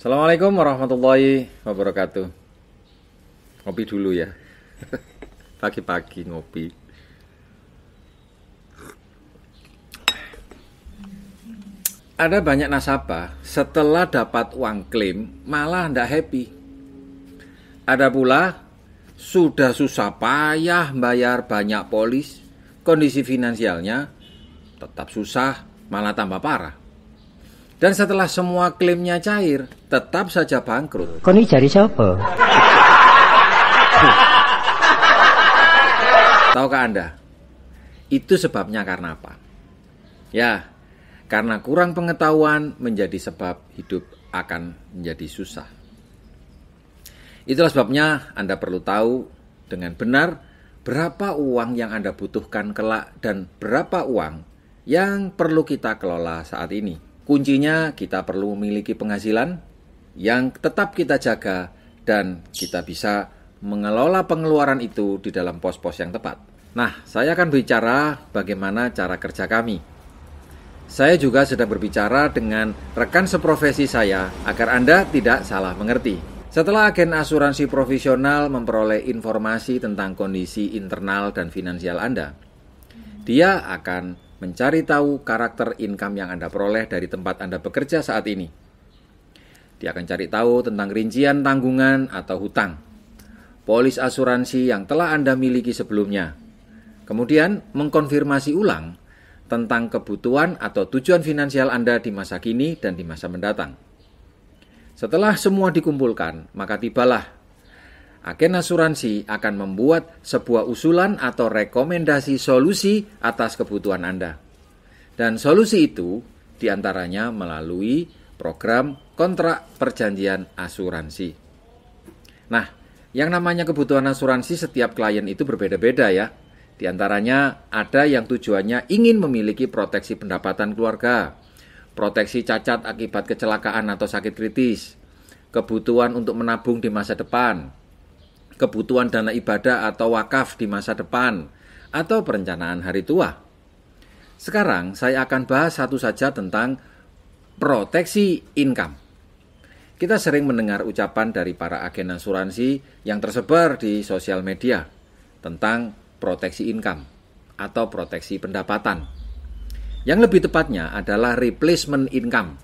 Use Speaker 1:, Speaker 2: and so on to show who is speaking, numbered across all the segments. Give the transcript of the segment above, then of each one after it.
Speaker 1: Assalamualaikum warahmatullahi wabarakatuh. Ngopi dulu ya. Pagi-pagi ngopi. Ada banyak nasabah setelah dapat uang klaim malah ndak happy. Ada pula sudah susah payah bayar banyak polis, kondisi finansialnya tetap susah, malah tambah parah. Dan setelah semua klaimnya cair, tetap saja bangkrut.
Speaker 2: Kau ini cari siapa?
Speaker 1: Tahukah Anda? Itu sebabnya karena apa? Ya, karena kurang pengetahuan menjadi sebab hidup akan menjadi susah. Itulah sebabnya Anda perlu tahu dengan benar berapa uang yang Anda butuhkan kelak dan berapa uang yang perlu kita kelola saat ini. Kuncinya kita perlu memiliki penghasilan yang tetap kita jaga dan kita bisa mengelola pengeluaran itu di dalam pos-pos yang tepat. Nah, saya akan bicara bagaimana cara kerja kami. Saya juga sedang berbicara dengan rekan seprofesi saya agar Anda tidak salah mengerti. Setelah agen asuransi profesional memperoleh informasi tentang kondisi internal dan finansial Anda, dia akan mencari tahu karakter income yang Anda peroleh dari tempat Anda bekerja saat ini. Dia akan cari tahu tentang rincian tanggungan atau hutang, polis asuransi yang telah Anda miliki sebelumnya. Kemudian mengkonfirmasi ulang tentang kebutuhan atau tujuan finansial Anda di masa kini dan di masa mendatang. Setelah semua dikumpulkan, maka tibalah agen asuransi akan membuat sebuah usulan atau rekomendasi solusi atas kebutuhan Anda. Dan solusi itu diantaranya melalui program kontrak perjanjian asuransi. Nah, yang namanya kebutuhan asuransi setiap klien itu berbeda-beda ya. Di antaranya ada yang tujuannya ingin memiliki proteksi pendapatan keluarga, proteksi cacat akibat kecelakaan atau sakit kritis, kebutuhan untuk menabung di masa depan, kebutuhan dana ibadah atau wakaf di masa depan, atau perencanaan hari tua. Sekarang saya akan bahas satu saja tentang proteksi income. Kita sering mendengar ucapan dari para agen asuransi yang tersebar di sosial media tentang proteksi income atau proteksi pendapatan. Yang lebih tepatnya adalah replacement income.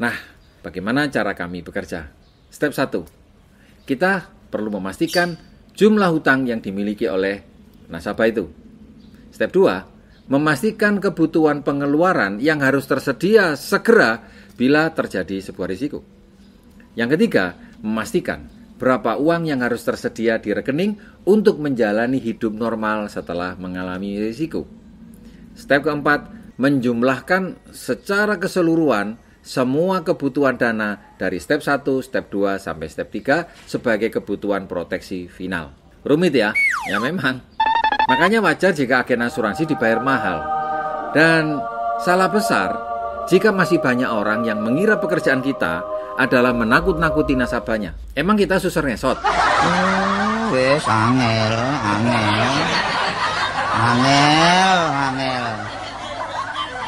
Speaker 1: Nah, bagaimana cara kami bekerja? Step 1. Kita perlu memastikan jumlah hutang yang dimiliki oleh nasabah itu. Step 2, memastikan kebutuhan pengeluaran yang harus tersedia segera bila terjadi sebuah risiko. Yang ketiga, memastikan berapa uang yang harus tersedia di rekening untuk menjalani hidup normal setelah mengalami risiko. Step keempat, menjumlahkan secara keseluruhan semua kebutuhan dana dari step 1, step 2, sampai step 3 sebagai kebutuhan proteksi final. Rumit ya? Ya memang. Makanya wajar jika agen asuransi dibayar mahal. Dan salah besar jika masih banyak orang yang mengira pekerjaan kita adalah menakut-nakuti nasabahnya. Emang kita susur ngesot?
Speaker 2: Wes angel.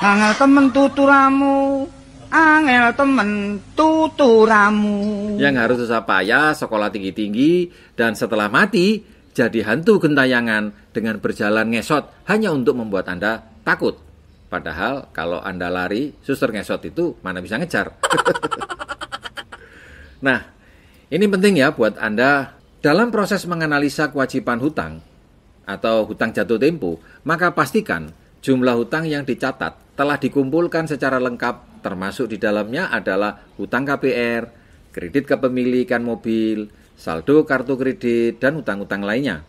Speaker 2: Angel temen tuturamu. Angel temen tuturamu.
Speaker 1: Yang harus susah payah, sekolah tinggi-tinggi, dan setelah mati jadi hantu gentayangan dengan berjalan ngesot hanya untuk membuat Anda takut. Padahal kalau Anda lari, suster ngesot itu mana bisa ngejar. Nah, ini penting ya buat Anda dalam proses menganalisa kewajiban hutang atau hutang jatuh tempo, maka pastikan jumlah hutang yang dicatat telah dikumpulkan secara lengkap, termasuk di dalamnya adalah hutang KPR, kredit kepemilikan mobil, saldo kartu kredit, dan hutang-hutang lainnya.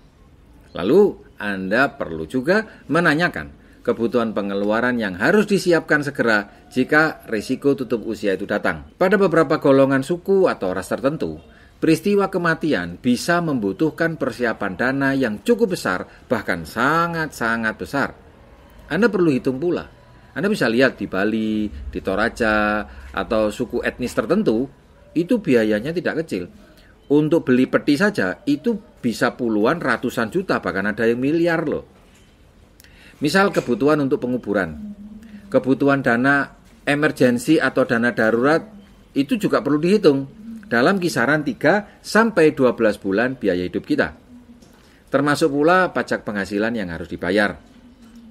Speaker 1: Lalu Anda perlu juga menanyakan kebutuhan pengeluaran yang harus disiapkan segera jika risiko tutup usia itu datang. Pada beberapa golongan suku atau ras tertentu, peristiwa kematian bisa membutuhkan persiapan dana yang cukup besar, bahkan sangat-sangat besar. Anda perlu hitung pula. Anda bisa lihat di Bali, di Toraja, atau suku etnis tertentu, itu biayanya tidak kecil. Untuk beli peti saja, itu bisa puluhan, ratusan juta, bahkan ada yang miliar loh. Misal kebutuhan untuk penguburan, kebutuhan dana emergensi atau dana darurat itu juga perlu dihitung dalam kisaran 3 sampai 12 bulan biaya hidup kita. Termasuk pula pajak penghasilan yang harus dibayar.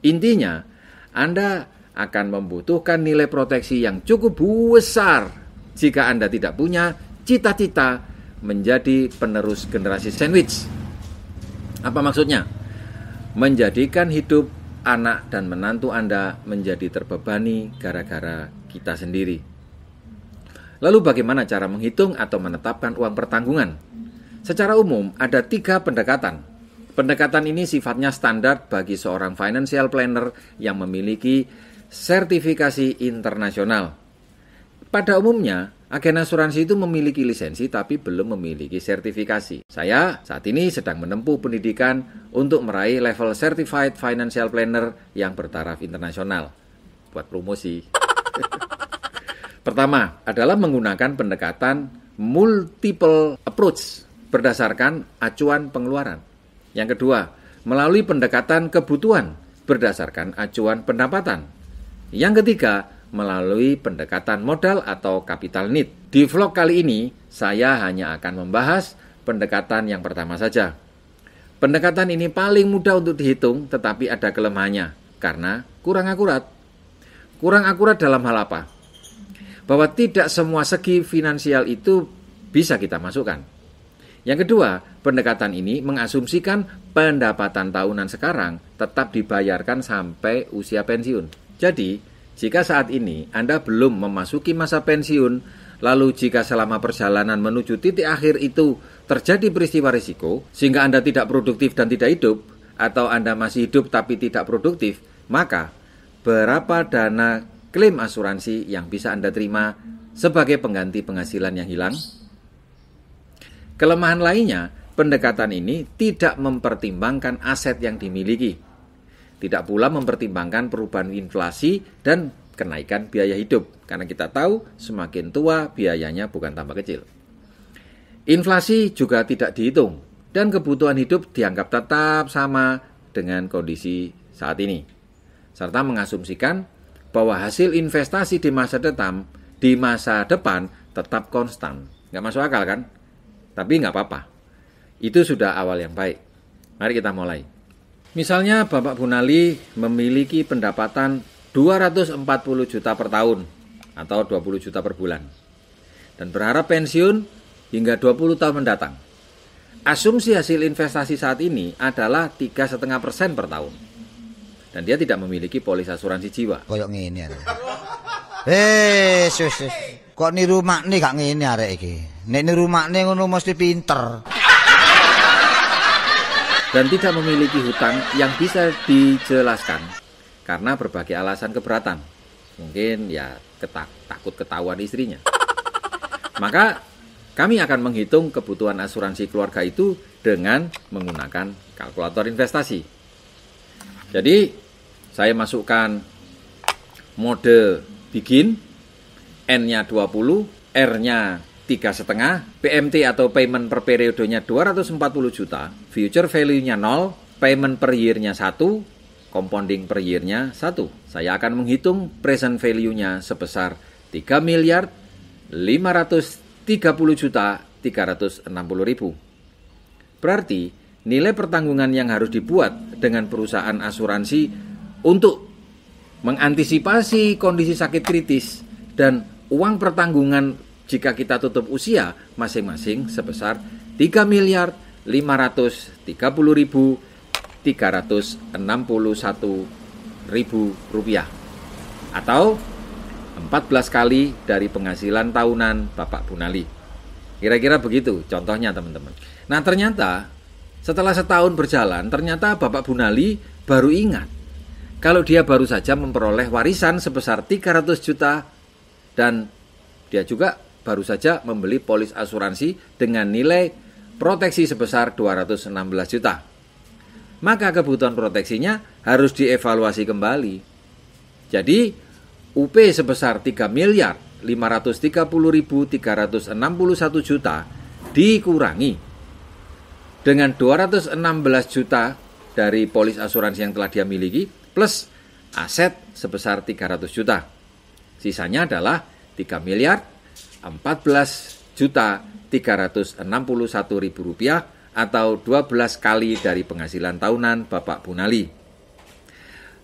Speaker 1: Intinya, Anda akan membutuhkan nilai proteksi yang cukup besar jika Anda tidak punya cita-cita menjadi penerus generasi sandwich. Apa maksudnya? Menjadikan hidup anak dan menantu Anda menjadi terbebani gara-gara kita sendiri. Lalu bagaimana cara menghitung atau menetapkan uang pertanggungan? Secara umum ada 3 pendekatan. Pendekatan ini sifatnya standar bagi seorang financial planner yang memiliki sertifikasi internasional. Pada umumnya, agen asuransi itu memiliki lisensi tapi belum memiliki sertifikasi. Saya saat ini sedang menempuh pendidikan untuk meraih level Certified Financial Planner yang bertaraf internasional. Buat promosi. Pertama adalah menggunakan pendekatan multiple approach berdasarkan acuan pengeluaran. Yang kedua, melalui pendekatan kebutuhan berdasarkan acuan pendapatan. Yang ketiga, melalui pendekatan modal atau capital need. Di vlog kali ini, saya hanya akan membahas pendekatan yang pertama saja. Pendekatan ini paling mudah untuk dihitung, tetapi ada kelemahannya, karena kurang akurat. Kurang akurat dalam hal apa? Bahwa tidak semua segi finansial itu bisa kita masukkan. Yang kedua, pendekatan ini mengasumsikan pendapatan tahunan sekarang tetap dibayarkan sampai usia pensiun. Jadi, jika saat ini Anda belum memasuki masa pensiun, lalu jika selama perjalanan menuju titik akhir itu terjadi peristiwa risiko, sehingga Anda tidak produktif dan tidak hidup, atau Anda masih hidup tapi tidak produktif, maka berapa dana klaim asuransi yang bisa Anda terima sebagai pengganti penghasilan yang hilang? Kelemahan lainnya, pendekatan ini tidak mempertimbangkan aset yang dimiliki. Tidak pula mempertimbangkan perubahan inflasi dan kenaikan biaya hidup. Karena kita tahu semakin tua biayanya bukan tambah kecil. Inflasi juga tidak dihitung dan kebutuhan hidup dianggap tetap sama dengan kondisi saat ini. Serta mengasumsikan bahwa hasil investasi di masa depan tetap konstan. Nggak masuk akal kan? Tapi nggak apa-apa. Itu sudah awal yang baik. Mari kita mulai. Misalnya Bapak Bunali memiliki pendapatan 240 juta per tahun atau 20 juta per bulan dan berharap pensiun hingga 20 tahun mendatang. Asumsi hasil investasi saat ini adalah 3,5% per tahun. Dan dia tidak memiliki polis asuransi jiwa.
Speaker 2: Koyok ngene arek. Sus. Kok niru makne gak ngene arek iki. Nek niru makne ngono mesti pinter.
Speaker 1: Dan tidak memiliki hutang yang bisa dijelaskan karena berbagai alasan keberatan. Mungkin ya takut ketahuan istrinya. Maka kami akan menghitung kebutuhan asuransi keluarga itu dengan menggunakan kalkulator investasi. Jadi saya masukkan mode begin, N-nya 20, R-nya 3,5, PMT atau payment per periodenya 240 juta, future value-nya 0, payment per year-nya 1, compounding per year-nya 1. Saya akan menghitung present value-nya sebesar 3 miliar 530 juta 360 ribu. Berarti nilai pertanggungan yang harus dibuat dengan perusahaan asuransi untuk mengantisipasi kondisi sakit kritis dan uang pertanggungan jika kita tutup usia masing-masing sebesar 3 miliar 530 ribu 361 ribu rupiah atau 14 kali dari penghasilan tahunan Bapak Bunali. Kira-kira begitu contohnya teman-teman. Nah ternyata setelah setahun berjalan ternyata Bapak Bunali baru ingat kalau dia baru saja memperoleh warisan sebesar 300 juta dan dia juga baru saja membeli polis asuransi dengan nilai proteksi sebesar 216 juta. Maka kebutuhan proteksinya harus dievaluasi kembali. Jadi UP sebesar 3 miliar 530.361 juta dikurangi dengan 216 juta dari polis asuransi yang telah dia miliki plus aset sebesar 300 juta. Sisanya adalah 3 miliar Rp14.361.000 atau 12 kali dari penghasilan tahunan Bapak Bunali.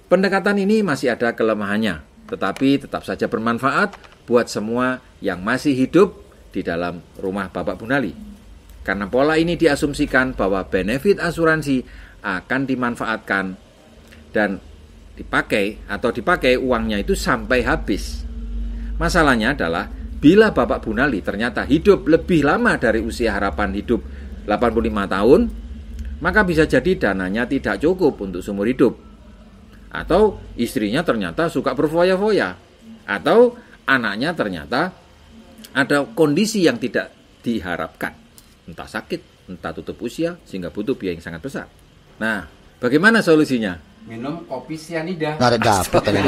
Speaker 1: Pendekatan ini masih ada kelemahannya, tetapi tetap saja bermanfaat buat semua yang masih hidup di dalam rumah Bapak Bunali. Karena pola ini diasumsikan bahwa benefit asuransi akan dimanfaatkan dan dipakai uangnya itu sampai habis. Masalahnya adalah bila Bapak Bunali ternyata hidup lebih lama dari usia harapan hidup 85 tahun, maka bisa jadi dananya tidak cukup untuk seumur hidup. Atau istrinya ternyata suka berfoya-foya. Atau anaknya ternyata ada kondisi yang tidak diharapkan. Entah sakit, entah tutup usia, sehingga butuh biaya yang sangat besar. Nah, bagaimana solusinya?
Speaker 3: Minum kopi sianida.
Speaker 2: Narik dapat tadi.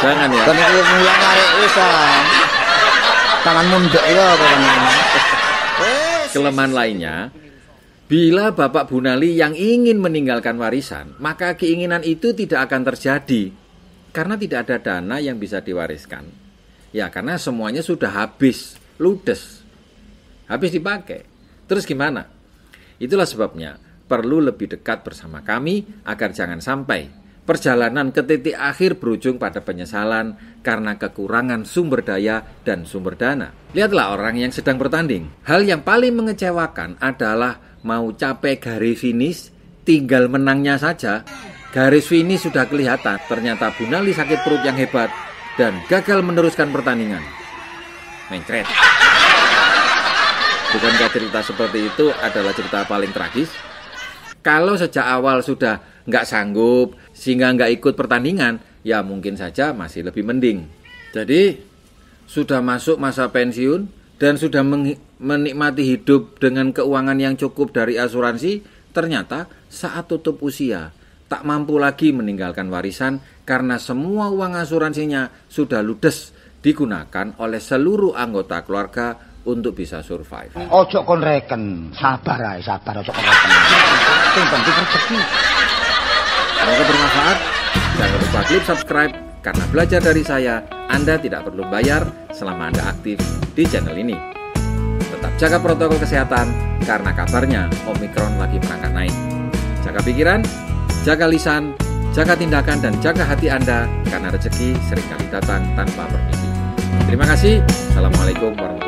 Speaker 1: Jangan ya.
Speaker 2: Kan iki mulai narik pisan. Tangan mundek ya pokoknya.
Speaker 1: Kelemahan lainnya, bila Bapak Bunali yang ingin meninggalkan warisan, maka keinginan itu tidak akan terjadi. Karena tidak ada dana yang bisa diwariskan. Ya, karena semuanya sudah habis, ludes. Habis dipakai. Terus gimana? Itulah sebabnya perlu lebih dekat bersama kami agar jangan sampai perjalanan ke titik akhir berujung pada penyesalan karena kekurangan sumber daya dan sumber dana. Lihatlah orang yang sedang bertanding. Hal yang paling mengecewakan adalah mau capai garis finish, tinggal menangnya saja. Garis finish sudah kelihatan, ternyata Bunali sakit perut yang hebat dan gagal meneruskan pertandingan. Mencret. Bukankah cerita seperti itu adalah cerita paling tragis? Kalau sejak awal sudah nggak sanggup sehingga nggak ikut pertandingan, ya mungkin saja masih lebih mending. Jadi sudah masuk masa pensiun dan sudah menikmati hidup dengan keuangan yang cukup dari asuransi, ternyata saat tutup usia tak mampu lagi meninggalkan warisan karena semua uang asuransinya sudah ludes digunakan oleh seluruh anggota keluarga untuk bisa survive.
Speaker 2: Ojo kon reken, sabar ojo kon reken. Sing penting rezeki.
Speaker 1: Semoga bermanfaat. Jangan lupa klik subscribe karena belajar dari saya, Anda tidak perlu bayar selama Anda aktif di channel ini. Tetap jaga protokol kesehatan karena kabarnya Omikron lagi merangkak naik. Jaga pikiran, jaga lisan, jaga tindakan dan jaga hati Anda karena rezeki seringkali datang tanpa permisi. Terima kasih. Assalamualaikum warahmatullahi wabarakatuh.